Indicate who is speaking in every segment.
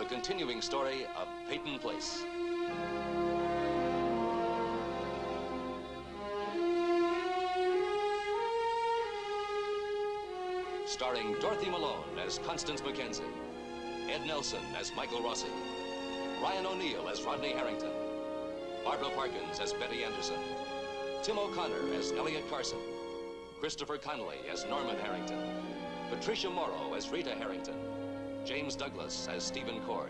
Speaker 1: the continuing story of Peyton Place. Starring Dorothy Malone as Constance Mackenzie, Ed Nelson as Michael Rossi, Ryan O'Neill as Rodney Harrington, Barbara Parkins as Betty Anderson, Tim O'Connor as Elliott Carson, Christopher Connolly as Norman Harrington, Patricia Morrow as Rita Harrington, James Douglas as Stephen Cord.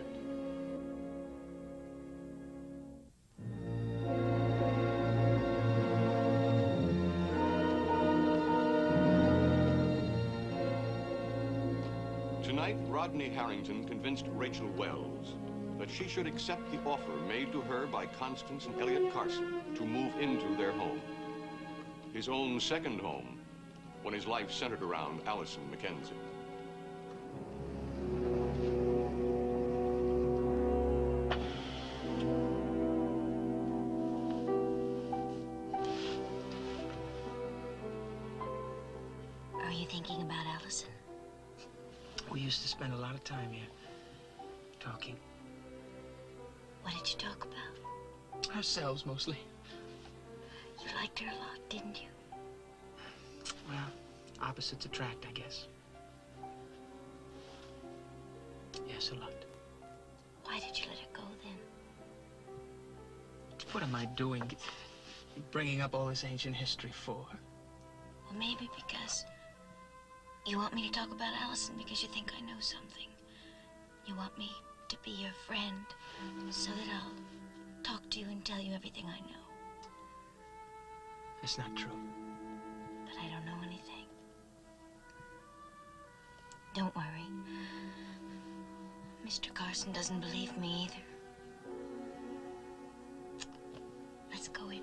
Speaker 2: Tonight, Rodney Harrington convinced Rachel Wells that she should accept the offer made to her by Constance and Elliott Carson to move into their home. His own second home, when his life centered around Allison Mackenzie.
Speaker 3: Are you thinking about Allison?
Speaker 4: We used to spend a lot of time here, talking.
Speaker 3: What did you talk about?
Speaker 4: Ourselves, mostly.
Speaker 3: You liked her a lot, didn't you?
Speaker 4: Well, opposites attract, I guess. Yes, a lot.
Speaker 3: Why did you let her go, then?
Speaker 4: What am I doing, bringing up all this ancient history for?
Speaker 3: Well, maybe because you want me to talk about Allison because you think I know something. You want me to be your friend so that I'll talk to you and tell you everything I know.
Speaker 4: It's not true.
Speaker 3: But I don't know anything. Don't worry. Mr. Carson doesn't believe me either. Let's go in.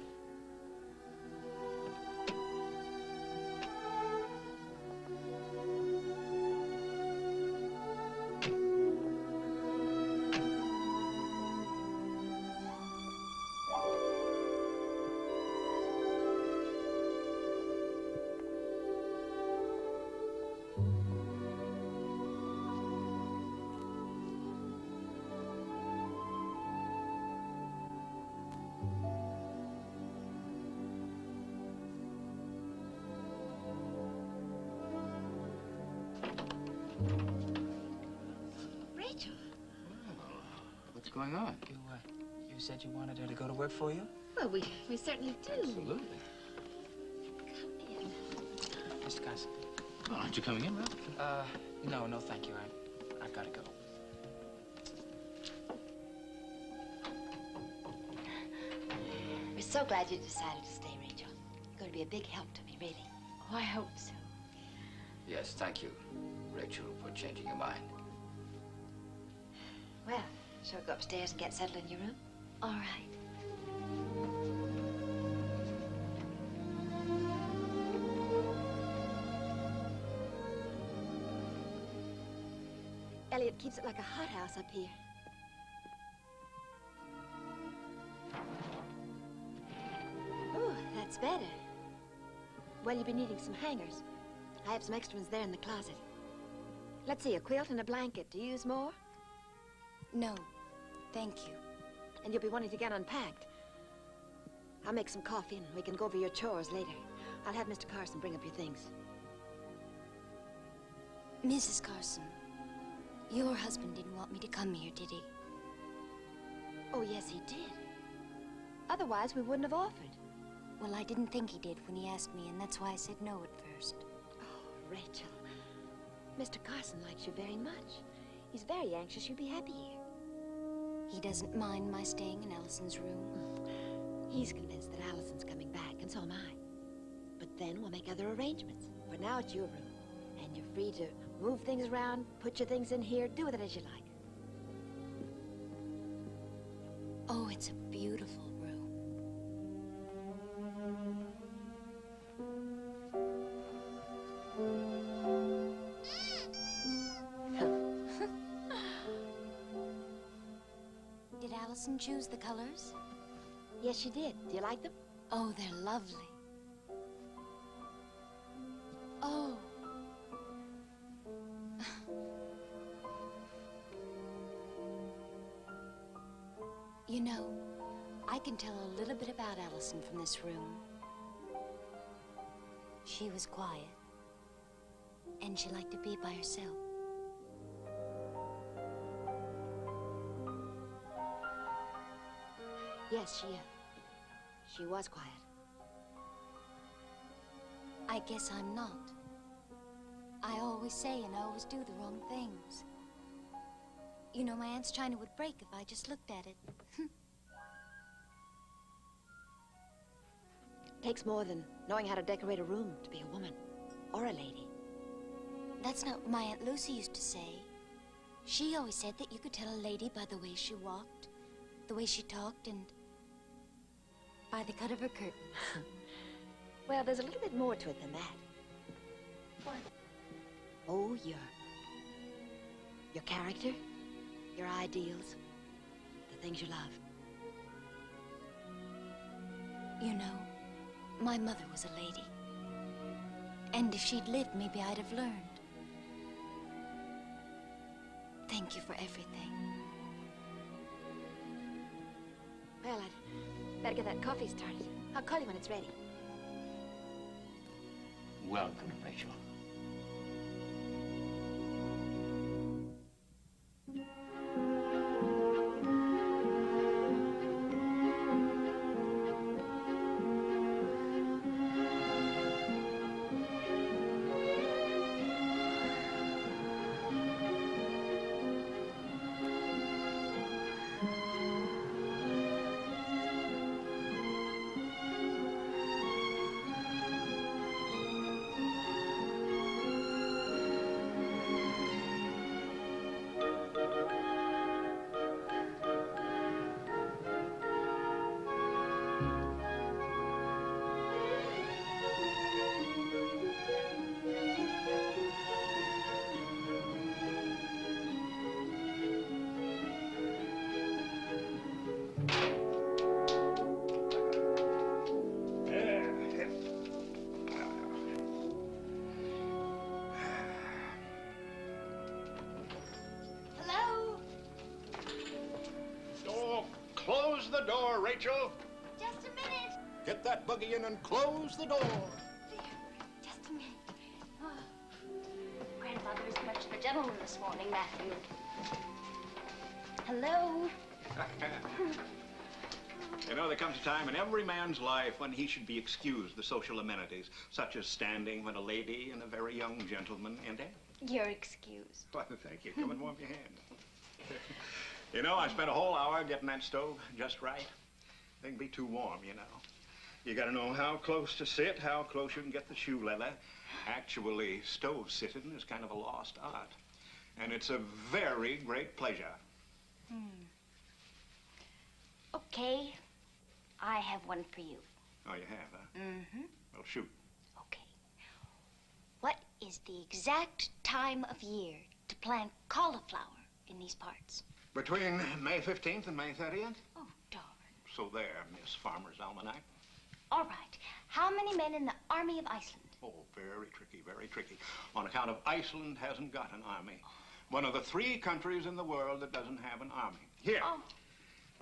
Speaker 5: What's going on?
Speaker 4: You said you wanted her to go to work for you?
Speaker 6: Well, we certainly do.
Speaker 5: Absolutely.
Speaker 6: Come in.
Speaker 4: Mr. Carson.
Speaker 5: Well, aren't you coming in, Ralph?
Speaker 4: No, thank you. I've got to go.
Speaker 6: We're so glad you decided to stay, Rachel. You're going to be a big help to me, really.
Speaker 3: Oh, I hope so.
Speaker 5: Yes, thank you, Rachel, for changing your mind.
Speaker 6: Well, shall we go upstairs and get settled in your room?
Speaker 3: All right.
Speaker 6: Elliott keeps it like a hothouse up here. Oh, that's better. Well, you'll be needing some hangers. I have some extra ones there in the closet. Let's see, a quilt and a blanket. Do you use more?
Speaker 3: No, thank you.
Speaker 6: And you'll be wanting to get unpacked. I'll make some coffee and we can go over your chores later. I'll have Mr. Carson bring up your things.
Speaker 3: Mrs. Carson, your husband didn't want me to come here, did he?
Speaker 6: Oh, yes, he did. Otherwise, we wouldn't have offered.
Speaker 3: Well, I didn't think he did when he asked me, and that's why I said no at first.
Speaker 6: Oh, Rachel. Mr. Carson likes you very much. He's very anxious you'll be happy here.
Speaker 3: He doesn't mind my staying in Allison's room.
Speaker 6: He's convinced that Allison's coming back, and so am I. But then we'll make other arrangements. For now, it's your room. And you're free to move things around, put your things in here, do with it as you like.
Speaker 3: Oh, it's a beautiful room. Did Allison choose the colors?
Speaker 6: Yes, she did. Do you like them?
Speaker 3: Oh, they're lovely. Oh. You know, I can tell a little bit about Allison from this room. She was quiet, and she liked to be by herself.
Speaker 6: Yes, she was quiet.
Speaker 3: I guess I'm not. I always say and I always do the wrong things. You know, my aunt's china would break if I just looked at it.
Speaker 6: Takes more than knowing how to decorate a room to be a woman or a lady.
Speaker 3: That's not what my Aunt Lucy used to say. She always said that you could tell a lady by the way she walked, the way she talked, and by the cut of her curtain.
Speaker 6: Well, there's a little bit more to it than that.
Speaker 3: What?
Speaker 6: Oh, your character, your ideals, the things you love.
Speaker 3: You know, my mother was a lady. And if she'd lived, maybe I'd have learned. Thank you for everything.
Speaker 6: Well, I'd better get that coffee started. I'll call you when it's ready.
Speaker 5: Welcome, Rachel.
Speaker 2: Close the door, Rachel.
Speaker 3: Just a minute.
Speaker 2: Get that buggy in and close the door.
Speaker 3: There. Just a minute. Oh. Grandfather isn't much of a gentleman this morning, Matthew. Hello?
Speaker 7: You know, there comes a time in every man's life when he should be excused the social amenities, such as standing when a lady and a very young gentleman enter.
Speaker 3: You're excused.
Speaker 7: Well, thank you. Come and warm your hand. You know, I spent a whole hour getting that stove just right. They can be too warm, you know. You gotta know how close to sit, how close you can get the shoe leather. Actually, stove sitting is kind of a lost art. And it's a very great pleasure.
Speaker 3: Okay. I have one for you.
Speaker 7: Oh, you have, huh?
Speaker 3: Mm-hmm.
Speaker 7: Well, shoot.
Speaker 3: Okay. What is the exact time of year to plant cauliflower in these parts?
Speaker 7: Between May 15th and May 30th?
Speaker 3: Oh, darn.
Speaker 7: So there, Miss Farmer's Almanac.
Speaker 3: All right. How many men in the Army of Iceland?
Speaker 7: Oh, very tricky, very tricky. On account of Iceland hasn't got an army. One of the 3 countries in the world that doesn't have an army. Here.
Speaker 3: Oh.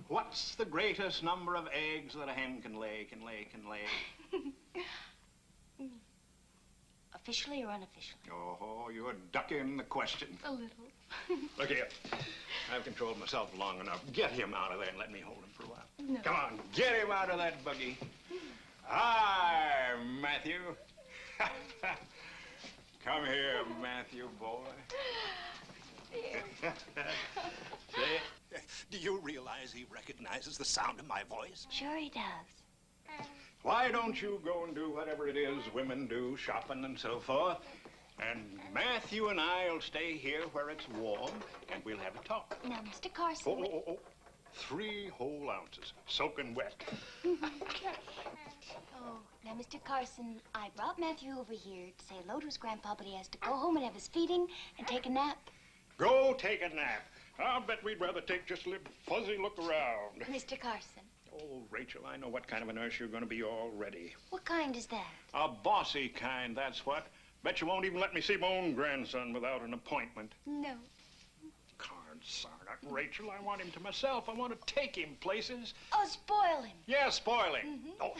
Speaker 7: What's the greatest number of eggs that a hen can lay?
Speaker 3: Officially or unofficially?
Speaker 7: Oh, you're ducking the question.
Speaker 3: A little.
Speaker 7: Look here. I've controlled myself long enough. Get him out of there and let me hold him for a while.
Speaker 3: No.
Speaker 7: Come on, get him out of that buggy. Hi, Matthew. Come here, Matthew, boy. See?
Speaker 8: Do you realize he recognizes the sound of my voice?
Speaker 3: Sure he does.
Speaker 7: Why don't you go and do whatever it is women do, shopping and so forth, and Matthew and I'll stay here where it's warm, and we'll have a talk.
Speaker 3: Now, Mr. Carson.
Speaker 7: Oh. 3 whole ounces, soaking wet.
Speaker 3: Oh, now, Mr. Carson, I brought Matthew over here to say hello to his grandpa, but he has to go home and have his feeding and take a nap.
Speaker 7: Go take a nap. I'll bet we'd rather take just a little fuzzy look around.
Speaker 3: Mr. Carson.
Speaker 7: Oh, Rachel, I know what kind of a nurse you're going to be already.
Speaker 3: What kind is that?
Speaker 7: A bossy kind, that's what. Bet you won't even let me see my own grandson without an appointment.
Speaker 3: No.
Speaker 7: Cards, Darn it, Rachel, I want him to myself. I want to take him places.
Speaker 3: Oh, spoil him.
Speaker 7: Yeah, spoil him. No,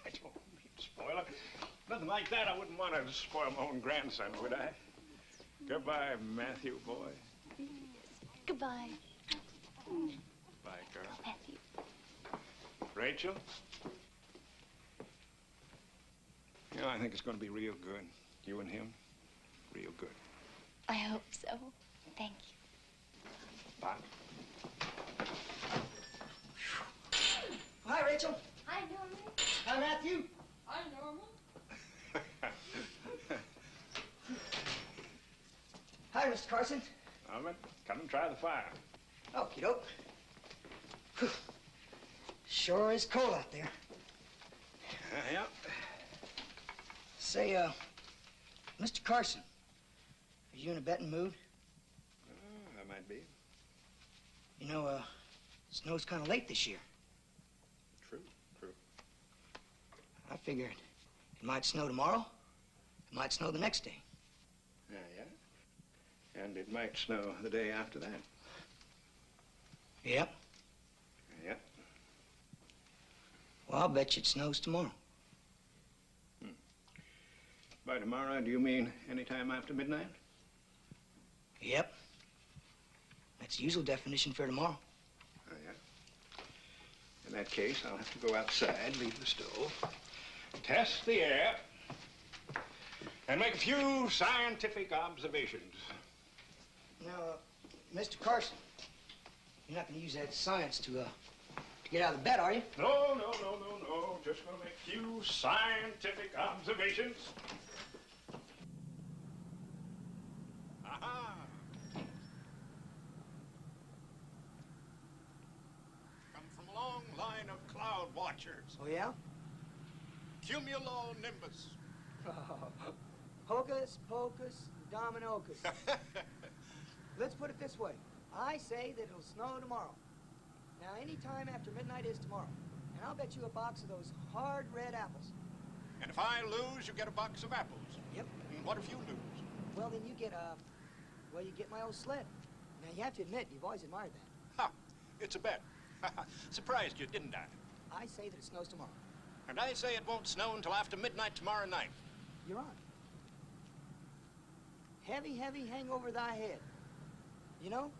Speaker 7: I don't mean spoil him. Nothing like that. I wouldn't want to spoil my own grandson, would I? Goodbye, Matthew, boy.
Speaker 3: Yes. Goodbye.
Speaker 7: Bye, girl.
Speaker 3: Matthew.
Speaker 7: Rachel? You know, I think it's going to be real good. You and him, real good.
Speaker 3: I hope so. Thank you.
Speaker 7: Bye.
Speaker 4: Hi, Rachel.
Speaker 3: Hi, Norman.
Speaker 4: Hi, Matthew.
Speaker 3: Hi, Norman.
Speaker 4: Hi, Mr. Carson.
Speaker 7: Norman, come and try the fire.
Speaker 4: Okie doke. Whew. Sure is cold out there.
Speaker 7: Yeah.
Speaker 4: Say, Mr. Carson, are you in a betting mood?
Speaker 7: I might be.
Speaker 4: You know, snow's kind of late this year.
Speaker 7: True.
Speaker 4: I figured it might snow tomorrow. It might snow the next day.
Speaker 7: Yeah. And it might snow the day after that.
Speaker 4: Yep.
Speaker 7: Yeah.
Speaker 4: Well, I'll bet you it snows tomorrow.
Speaker 7: By tomorrow, do you mean any time after midnight?
Speaker 4: Yep. That's the usual definition for tomorrow.
Speaker 7: Oh, yeah. In that case, I'll have to go outside, leave the stove, test the air, and make a few scientific observations.
Speaker 4: Now, Mr. Carson, you're not going to use that science to get out of the bed, are you?
Speaker 7: No. Just going to make a few scientific observations. Aha! Come from a long line of cloud watchers.
Speaker 4: Oh, yeah?
Speaker 7: Cumulonimbus.
Speaker 4: Hocus pocus, dominocus. Let's put it this way. I say that it'll snow tomorrow. Now, any time after midnight is tomorrow. And I'll bet you a box of those hard red apples.
Speaker 7: And if I lose, you get a box of apples.
Speaker 4: Yep.
Speaker 7: And what if you lose?
Speaker 4: Well, then you get, you get my old sled. Now, you have to admit, you've always admired that.
Speaker 7: Ha! It's a bet. Surprised you, didn't I?
Speaker 4: I say that it snows tomorrow.
Speaker 7: And I say it won't snow until after midnight tomorrow night.
Speaker 4: You're on. Heavy, heavy hang over thy head. You know,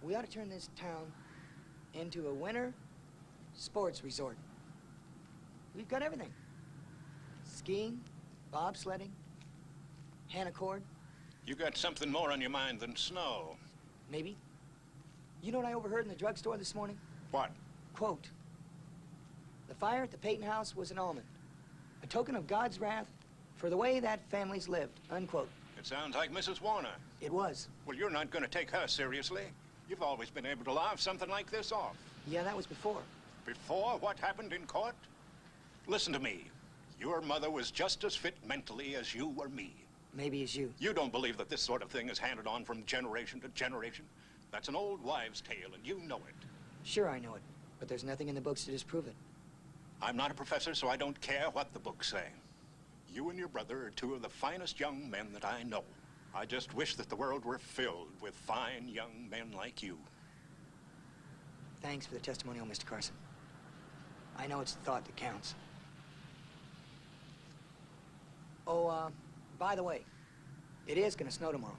Speaker 4: we ought to turn this town into a winter sports resort. We've got everything. Skiing, bobsledding, hanacord.
Speaker 7: You got something more on your mind than snow.
Speaker 4: Maybe. You know what I overheard in the drugstore this morning?
Speaker 7: What?
Speaker 4: Quote, "The fire at the Peyton house was an omen, a token of God's wrath for the way that family's lived," unquote.
Speaker 7: It sounds like Mrs. Warner.
Speaker 4: It was.
Speaker 7: Well, you're not going to take her seriously. You've always been able to laugh something like this off.
Speaker 4: Yeah, that was before.
Speaker 7: Before what happened in court? Listen to me. Your mother was just as fit mentally as you or me.
Speaker 4: Maybe as you.
Speaker 7: You don't believe that this sort of thing is handed on from generation to generation? That's an old wives' tale, and you know it.
Speaker 4: Sure, I know it. But there's nothing in the books to disprove it.
Speaker 7: I'm not a professor, so I don't care what the books say. You and your brother are two of the finest young men that I know. I just wish that the world were filled with fine young men like you.
Speaker 4: Thanks for the testimonial, Mr. Carson. I know it's the thought that counts. Oh, by the way, it is gonna snow tomorrow.